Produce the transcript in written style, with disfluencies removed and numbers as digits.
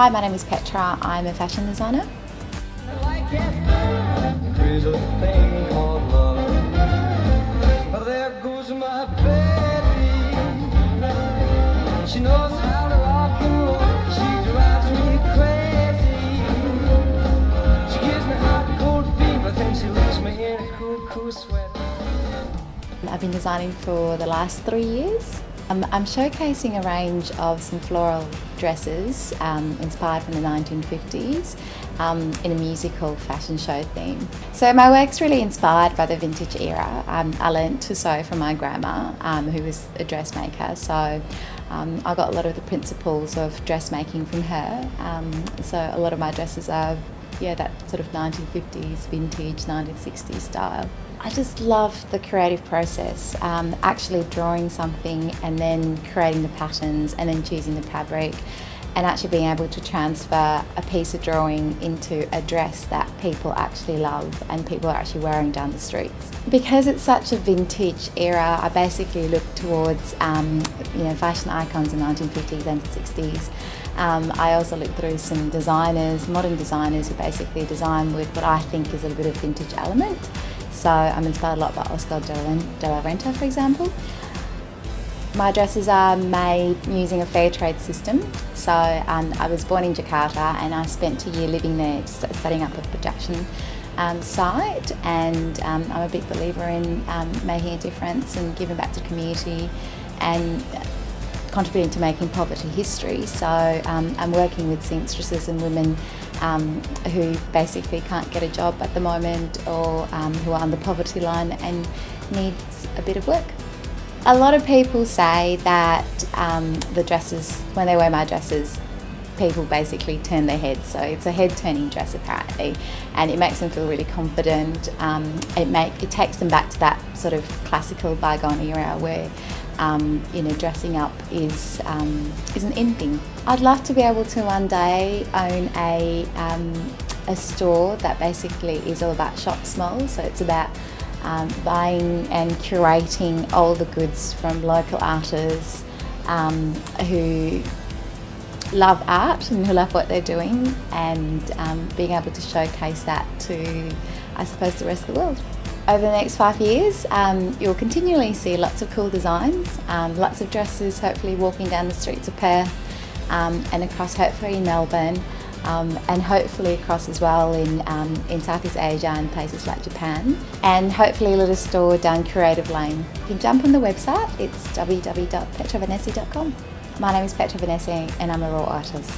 Hi, my name is Petra. I'm a fashion designer. There's a thing called love. There goes my baby. She knows how to rock and roll. She drives me crazy. She gives me hot and cold fever. Then she leaves me in a cool, cool sweat. I've been designing for the last 3 years. I'm showcasing a range of some floral dresses inspired from the 1950s in a musical fashion show theme. So my work's really inspired by the vintage era. I learnt to sew from my grandma, who was a dressmaker, so I got a lot of the principles of dressmaking from her. So a lot of my dresses are that sort of 1950s vintage, 1960s style. I just love the creative process, actually drawing something and then creating the patterns and then choosing the fabric and actually being able to transfer a piece of drawing into a dress that people actually love and people are actually wearing down the streets. Because it's such a vintage era, I basically look towards fashion icons in the 1950s and 60s. I also look through some designers, modern designers who basically design with what I think is a bit of vintage element. So I'm inspired a lot by Oscar de la Renta, for example. My dresses are made using a fair trade system. So I was born in Jakarta and I spent a year living there, setting up a production site, and I'm a big believer in making a difference and giving back to the community and contributing to making poverty history. So I'm working with seamstresses and women who basically can't get a job at the moment or who are on the poverty line and needs a bit of work. A lot of people say that the dresses, when they wear my dresses, people basically turn their heads. So it's a head-turning dress apparently, and it makes them feel really confident. It takes them back to that sort of classical bygone era where dressing up is an in thing. I'd love to be able to one day own a store that basically is all about shop small. So it's about buying and curating all the goods from local artists who love art and who love what they're doing, and being able to showcase that to, I suppose, the rest of the world. Over the next 5 years, you'll continually see lots of cool designs, lots of dresses, hopefully walking down the streets of Perth and across, hopefully in Melbourne, and hopefully across as well in Southeast Asia and places like Japan, and hopefully a little store down Creative Lane. You can jump on the website, it's www.petravanessie.com. My name is Petra Vanessie and I'm a raw artist.